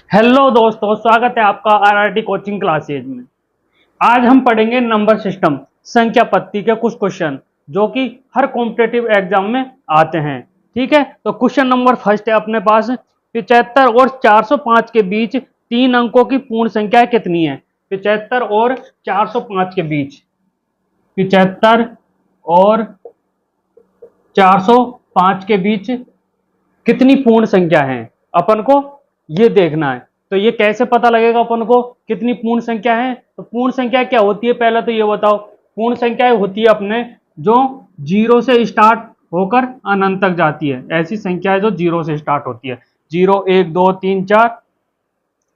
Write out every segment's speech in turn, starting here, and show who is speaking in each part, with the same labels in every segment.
Speaker 1: Hello दोस्तों, स्वागत है आपका आरआरटी कोचिंग क्लासेज में। आज हम पढ़ेंगे नंबर सिस्टम संख्या पत्ती के कुछ क्वेश्चन जो कि हर कॉम्पिटेटिव एग्जाम में आते हैं। ठीक है, तो क्वेश्चन नंबर फर्स्ट है अपने पास, 75 और 405 के बीच 3 अंकों की पूर्ण संख्या कितनी है? 75 और 405 के बीच, 75 और 405 के बीच कितनी पूर्ण संख्या है अपन को ये देखना है। तो ये कैसे पता लगेगा अपन को कितनी पूर्ण संख्या है? तो पूर्ण संख्या क्या होती है, पहले तो ये बताओ। पूर्ण संख्या होती है अपने जो जीरो से स्टार्ट होकर अनंत तक जाती है, ऐसी संख्या है जो जीरो से स्टार्ट होती है। 0 1 2 3 4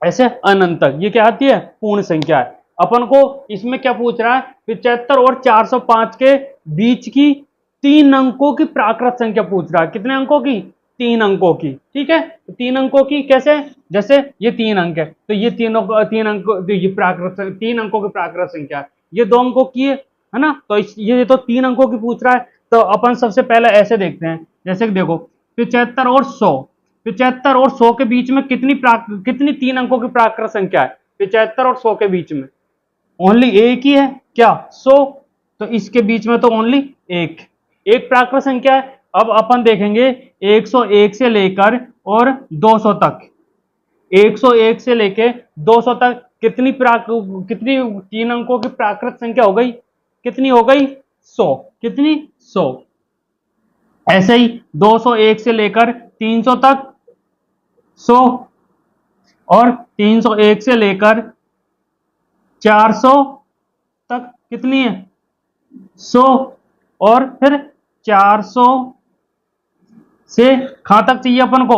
Speaker 1: ऐसे अनंत तक, ये क्या आती है? पूर्ण संख्या है। अपन को इसमें क्या पूछ रहा है? 75 और 405 के बीच की 3 अंकों की प्राकृत संख्या पूछ रहा है। कितने अंकों की? 3 अंकों की। ठीक है, तो 3 अंकों की कैसे? जैसे ये 3 अंक है तो ये तीन अंक, तो ये प्राकृत 3 अंकों की प्राकृत संख्या है। ये 2 अंकों की है ना, तो ये तो 3 अंकों की पूछ रहा है। तो अपन सबसे पहले ऐसे देखते हैं, जैसे कि देखो 75 और 100, 75 और 100 के बीच में कितनी 3 अंकों की प्राकृत संख्या है? 75 और 100 के बीच में ओनली एक ही है क्या? 100। तो इसके बीच में तो ओनली एक एक प्राकृत संख्या है। अब अपन देखेंगे 101 से लेकर और 200 तक, 101 से लेके 200 तक कितनी 3 अंकों की प्राकृत संख्या हो गई? कितनी हो गई? 100। कितनी? 100। ऐसे ही 201 से लेकर 300 तक 100, और 301 से लेकर 400 तक कितनी है? 100। और फिर 400 से कहां तक चाहिए अपन को?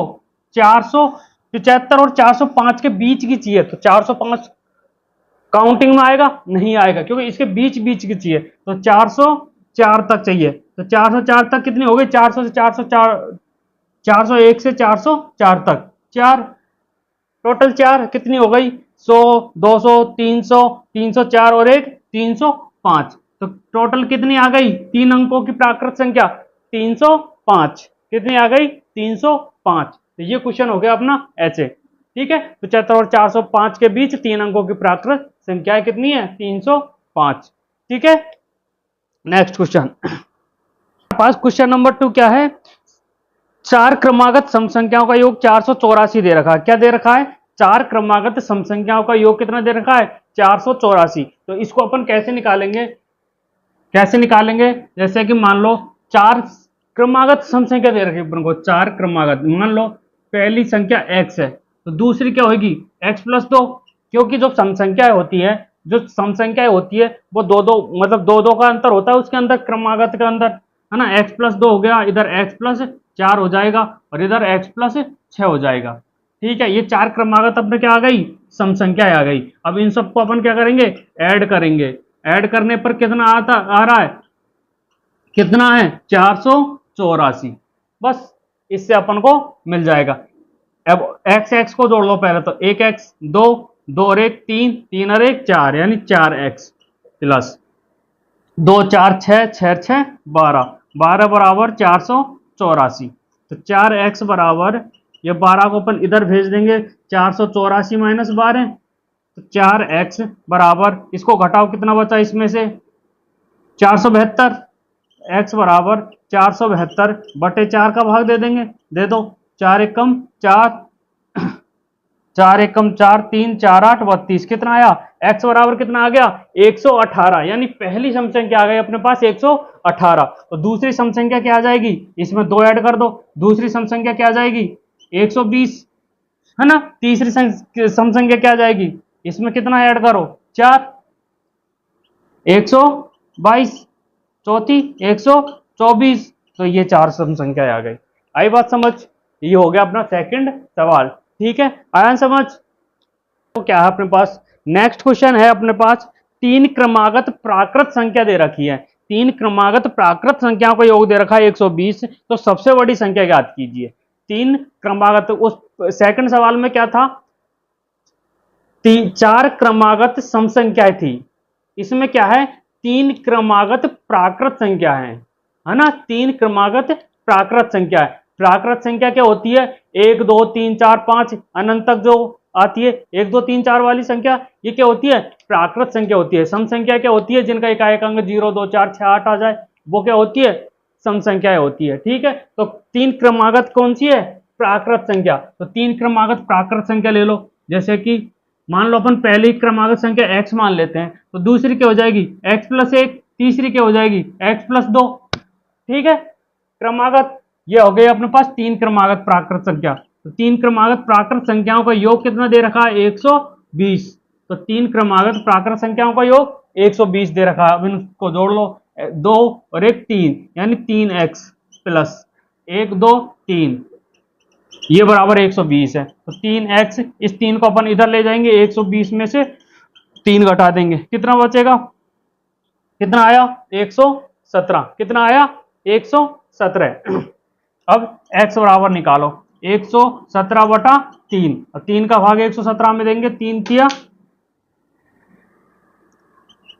Speaker 1: 475 और 405 के बीच की चाहिए। तो 405 काउंटिंग में आएगा? नहीं आएगा, क्योंकि इसके बीच बीच की चाहिए। तो 404 तक चाहिए। तो 404 तक कितनी हो गई? 400 से 404, 401 से 404 तक, 4 टोटल 4 कितनी हो गई? 100 200 300 304 और एक 305। तो टोटल कितनी आ गई 3 अंकों की प्राकृत संख्या? 305। कितनी आ गई? 305। तो ये क्वेश्चन हो गया अपना ऐसे। ठीक है, 75 और 405 के बीच 3 अंकों की प्राकृत संख्या कितनी है? 305। ठीक है, नेक्स्ट क्वेश्चन पास क्वेश्चन नंबर 2 क्या है? 4 क्रमागत सम संख्याओं का योग 484 दे रखा है। क्या दे रखा है? 4 क्रमागत सम संख्याओं का योग कितना दे रखा है? 484। तो इसको अपन कैसे निकालेंगे? कैसे निकालेंगे? जैसे कि मान लो 4 क्रमागत सम संख्या दे रखी है अपन को, 4 क्रमागत। मान लो पहली संख्या x है तो दूसरी क्या होगी? x प्लस 2, क्योंकि जो सम संख्याएं होती है, जो सम संख्याएं होती है वो दो दो, मतलब दो दो का अंतर होता है उसके अंदर, क्रमागत के अंदर, है ना। x प्लस 2 हो गया, इधर x प्लस 4 हो जाएगा और इधर x प्लस 6 हो जाएगा। ठीक है, ये 4 क्रमागत अपने क्या आ गई? सम संख्या आ गई। अब इन सबको अपन क्या करेंगे? ऐड करेंगे। ऐड करने पर कितना आ रहा है? कितना है? 484। बस इससे अपन को मिल जाएगा। अब x x को जोड़ लो पहले, तो 1x 2 2 और 1 3 3 और 1 4, यानी 4x प्लस 2 4 6 6 6 12 12 बराबर 484। तो 4x बराबर, ये 12 को अपन इधर भेज देंगे, 484 माइनस 12, तो 4x बराबर, इसको घटाओ कितना बचा इसमें से? 472। x बराबर 472 बटे 4 का भाग दे देंगे, दे दो। 4 एकम 4, 4 एकम 4 3 4 8 32, कितना आया? x बराबर कितना आ गया? 118। यानी पहली सम संख्या आ गई अपने पास 118। तो दूसरी सम संख्या क्या आ जाएगी? इसमें 2 ऐड कर दो, दूसरी सम संख्या क्या आ जाएगी? 120, है ना। तीसरी सम संख्या क्या आ जाएगी? इसमें कितना ऐड करो? 4, 122, चौथी 124। तो ये 4 सम संख्या आ गई। आई बात समझ? ये हो गया अपना सेकंड सवाल। ठीक है, आया समझ? तो क्या है अपने पास? नेक्स्ट क्वेश्चन है अपने पास, 3 क्रमागत प्राकृत संख्या दे रखी है। 3 क्रमागत प्राकृत संख्याओं का योग दे रखा है 120। तो सबसे बड़ी संख्या ज्ञात कीजिए। 3 क्रमागत, उस सेकंड सवाल में क्या था? 4 क्रमागत सम संख्याएं थी, इसमें क्या है? 3 क्रमागत प्राकृत संख्या है ना। 3 क्रमागत प्राकृत संख्या है। प्राकृत संख्या क्या होती है? 1 2 3 4 5 अनंत तक जो आती है। 1 2 3 4 वाली संख्या ये क्या होती है? प्राकृत संख्या होती है। सम संख्या क्या होती है? जिनका इकाई अंक 0 2 4 6 8 आ जाए, वो क्या होती है? सम संख्याएं होती है। ठीक है, तो 3 क्रमागत कौन सी है? प्राकृत संख्या। तो 3 क्रमागत प्राकृत संख्या ले लो। जैसे कि मान लो अपन पहली क्रमागत संख्या x मान लेते हैं, तो दूसरी क्या हो जाएगी? x + 1, तीसरी क्या हो जाएगी? x + 2। ठीक है, क्रमागत ये हो गए अपने पास 3 क्रमागत प्राकृत संख्या। तो 3 क्रमागत प्राकृत संख्याओं का योग कितना दे रखा है? 120। तो 3 क्रमागत प्राकृत संख्याओं का योग 120 दे रखा है। अब इनको जोड़ लो, 2 और 1 3, यानी 3x प्लस 1 2 3, ये बराबर 120 है। तो 3x, इस 3 को अपन इधर ले जाएंगे, 120 में से 3 घटा देंगे, कितना बचेगा? कितना आया? 117। कितना आया? 117। अब x बराबर निकालो, 117 बटा 3, और 3 का भाग 117 में देंगे, 3 किया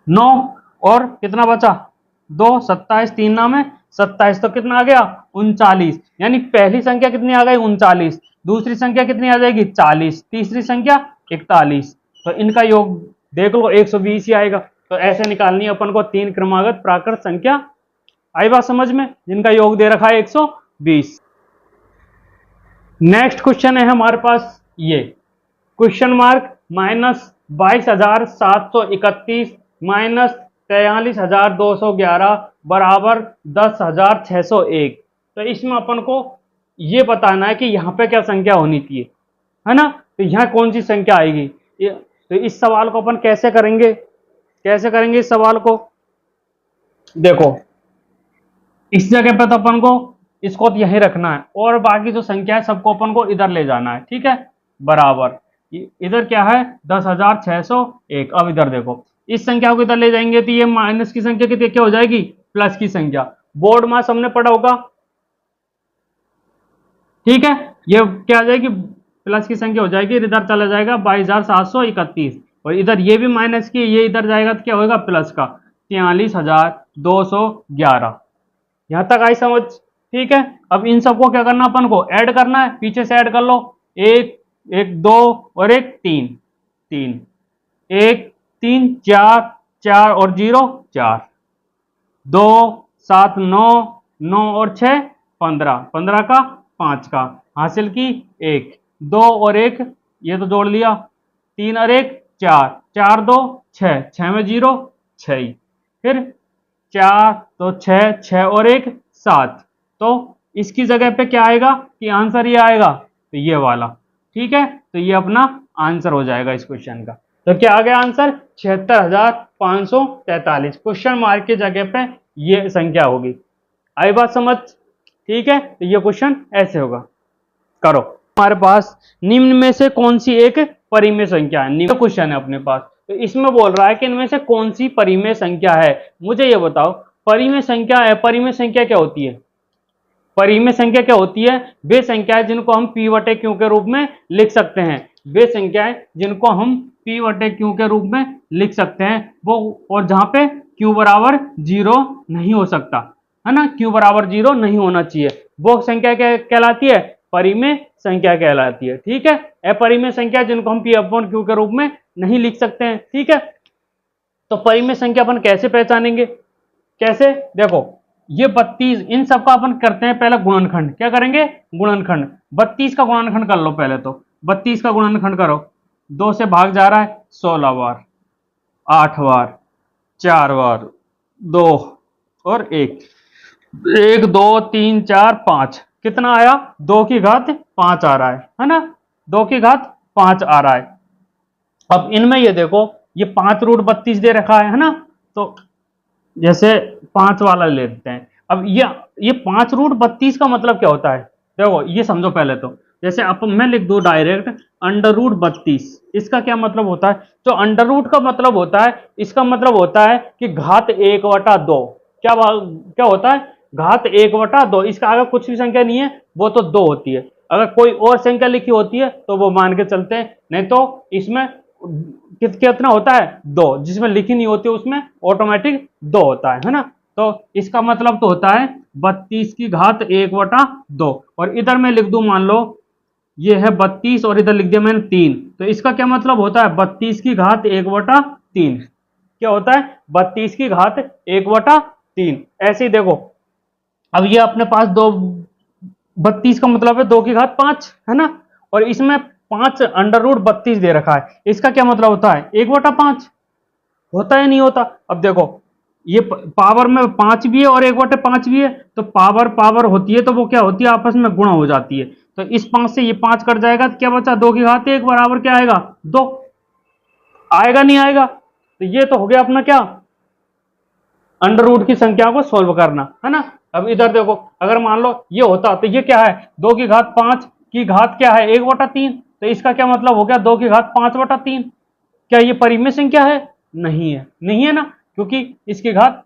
Speaker 1: 9, और कितना बचा? 2 27, 3 नाम है 27, तो कितना आ गया? 39। यानी पहली संख्या कितनी आ गई? 39। दूसरी संख्या कितनी आ जाएगी? 40। तीसरी संख्या 41। तो इनका योग देख लो, 120 ही आएगा। तो ऐसे निकालनी है अपन को 3 क्रमागत प्राकृत संख्या। आई बात समझ में? जिनका योग दे रखा है 120। नेक्स्ट क्वेश्चन है हमारे पास ये क्वेश्चन मार्क -22,731 -43,211 बराबर 10,601। तो इसमें अपन को ये बताना है कि यहाँ पे क्या संख्या होनी चाहिए, है ना? तो यहाँ कौन सी संख्या आएगी? तो इस सवाल को अपन कैसे करेंगे? कैसे करेंगे इस सवाल को? देखो, इस जगह पे तो अपन को इसको तो यहीं रखना है, और बाकी जो संख्या है सबको अपन को इधर ले जाना है। ठीक है, बराबर इधर क्या है? 10,601। अब इधर देखो, इस संख्या को इधर ले जाएंगे तो ये माइनस की संख्या कितनी क्या हो जाएगी? प्लस की संख्या। बोर्ड मास हमने पढ़ा होगा। ठीक है, ये क्या आ जाएगी? प्लस की संख्या हो जाएगी, इधर चला जाएगा 22,731, और इधर ये भी माइनस की, ये इधर जाएगा तो क्या होगा? प्लस का 43,211। यहां तक आई समझ? ठीक है, अब इन सबको क्या करना अपन को? ऐड करना है। पीछे से ऐड कर लो, 1 1 2 और 1 3 3, 1 3 4 4 और 0 4, 2 7 9 9 और 6 15, 15 का 5 का हासिल की 1, 2 और 1 ये तो जोड़ लिया, 3 और 1 4, 4 2 6, 6 में 0 6, फिर 4 तो 6 6 और 1 7। तो इसकी जगह पे क्या आएगा कि आंसर ये आएगा, तो ये वाला। ठीक है, तो ये अपना आंसर हो जाएगा इस क्वेश्चन का। तो क्या आ गया आंसर? 76,543। क्वेश्चन मार्क की जगह पे ये संख्या होगी। आई बात समझ? ठीक है, तो ये क्वेश्चन ऐसे होगा। करो। हमारे पास निम्न में से कौन सी एक परिमेय संख्या है? निम्न क्वेश्चन है अपने पास, तो इसमें बोल रहा है कि इनमें से कौन सी परिमेय संख्या है। मुझे ये बताओ, परिमेय संख्या है, परिमेय संख्या क्या होती है? परिमेय संख्या क्या होती है? वे संख्याएं जिनको हम p/q के रूप में लिख सकते हैं। वे संख्याएं जिनको हम p/q के रूप में लिख सकते हैं, वो, और जहां पे q बराबर 0 नहीं हो सकता, है ना? q बराबर 0 नहीं होना चाहिए, वो संख्या क्या कहलाती है? परिमेय संख्या कहलाती है। ठीक है, अपरिमेय संख्या जिनको हम p/q के रूप में नहीं लिख सकते हैं। ठीक है, तो परिमेय संख्या अपन कैसे पहचानेंगे? कैसे? देखो, ये 32, इन सब का अपन करते हैं पहले गुणनखंड। क्या करेंगे? गुणनखंड। 32 का गुणनखंड कर लो पहले। तो 32 का गुणनखंड करो, 2 से भाग जा रहा है 16 बार, 8 बार, 4 बार, 2 और 1, 1 2 3 4 5, कितना आया? 2 की घात 5 आ रहा है ना? 2 की घात 5 आ रहा है। अब इनमें ये देखो, ये 5√32 दे रखा है ना? तो जैसे 5 वाला ले लेते हैं। अब ये 5√32 का मतलब क्या होता है? देखो, ये समझो पहले तो। जैसे अब मैं लिख दूं डायरेक्ट √32, इसका क्या मतलब होता है? जो अंडर रूट का मतलब होता है, इसका मतलब होता है कि घात 1/2। क्या होता है? घात 1/2। इसका अगर कुछ भी संख्या नहीं है, वो तो 2 होती है। अगर कोई और संख्या लिखी होती है तो वो मान के चलते हैं, नहीं तो इसमें कितना होता है? 2। जिसमें लिखी नहीं होती उसमें ऑटोमेटिक 2 होता है ना? तो इसका मतलब तो होता है 32 की घात 1/2। और इधर मैं लिख दूं, मान लो ये है 32 और इधर लिख दिया मैंने 3, तो इसका क्या मतलब होता है 32 की घात 1/3। क्या होता है 32 की घात 1/3। ऐसे ही देखो, अब ये अपने पास 32 का मतलब है 2 की घात 5 है ना, और इसमें 5 √32 दे रखा है, इसका क्या मतलब होता है 1/5। होता है नहीं होता। अब देखो ये पावर में 5 भी है और 1/5 भी है, तो पावर पावर होती है तो वो क्या होती है आपस में गुणा हो जाती है। तो इस 5 से ये 5 कट जाएगा तो क्या बचा 2 की घात 1 बराबर क्या आएगा 2। आएगा नहीं आएगा। तो ये तो हो गया अपना क्या अंडर रूट की संख्या को सोल्व करना है ना। अब इधर देखो, अगर मान लो ये होता तो ये क्या है 2 की घात 5 की घात क्या है 1/3, तो इसका क्या मतलब हो गया 2 की घात 5/3। क्या ये परिमेय संख्या है? नहीं है, नहीं है ना, क्योंकि इसकी घात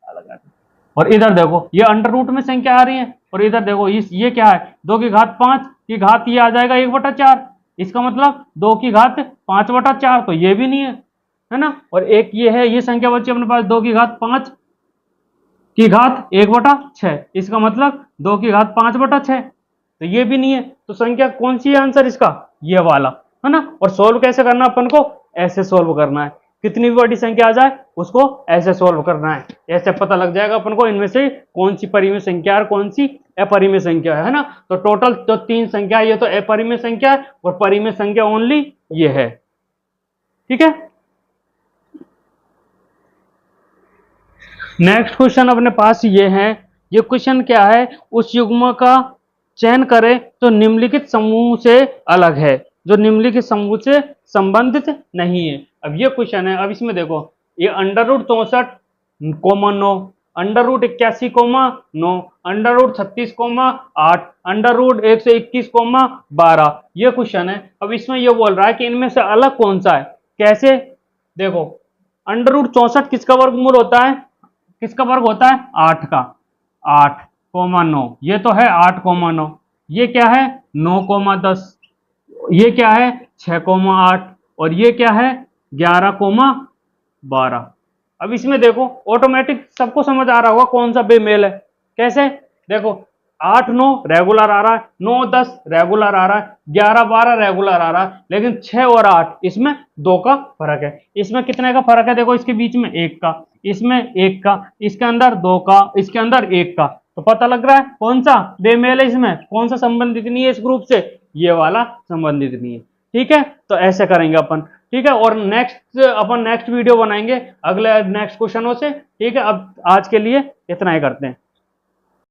Speaker 1: अलग आती है। और इधर देखो ये अंडर रूट में संख्या आ रही है, और इधर देखो ये क्या है 2 की घात 5 की घात ये आ जाएगा 1/4, इसका मतलब 2 की घात 5/4, तो ये भी नहीं है ना। और एक ये है, ये संख्या बची अपने पास 2 की घात 5 की घात 1/6, इसका मतलब 2 की घात 5/6, तो ये भी नहीं है। तो संख्या कौन सी है आंसर इसका? ये वाला है ना। और सोल्व कैसे करना अपन को? ऐसे सोल्व करना है, कितनी भी बड़ी संख्या आ जाए उसको ऐसे सोल्व करना है। ऐसे पता लग जाएगा अपन को इनमें से कौन सी परिमेय संख्या और कौन सी अपरिमेय संख्या है ना। तो टोटल तो 3 संख्या, ये तो अपरिमेय संख्या है और परिमेय संख्या ओनली ये है। ठीक है, नेक्स्ट क्वेश्चन अपने पास ये है। ये क्वेश्चन क्या है, उस युग्म का चयन करें तो निम्नलिखित समूह से अलग है, जो निम्नलिखित समूह से संबंधित नहीं है। अब ये क्वेश्चन है, अब इसमें देखो ये √64,9, √81,9, √36,8, √121,12 ये क्वेश्चन है। अब इसमें ये बोल रहा है कि इनमें से अलग कौन सा है। कैसे? देखो √64 किसका वर्गमूल होता है? किसका वर्ग होता है 8 का। 8,9 ये तो है 8,9, ये क्या है 9,10, ये क्या है 6,8, और ये क्या है 11,12। अब इसमें देखो ऑटोमेटिक सबको समझ आ रहा होगा कौन सा बेमेल है। कैसे? देखो 8,9 रेगुलर आ रहा है, 9,10 रेगुलर आ रहा है, 11,12 रेगुलर आ रहा है, लेकिन 6 और 8 इसमें 2 का फर्क है। इसमें कितने का फर्क है? देखो इसके बीच में 1 का, इसमें 1 का, इसके अंदर 2 का, इसके अंदर 1 का। तो पता लग रहा है कौन सा बेमेल है, इसमें कौन सा संबंधित नहीं है इस ग्रुप से, ये वाला संबंधित नहीं है। ठीक है, तो ऐसे करेंगे अपन। ठीक है, और नेक्स्ट वीडियो बनाएंगे अगले नेक्स्ट क्वेश्चनों से। ठीक है, अब आज के लिए इतना ही करते हैं।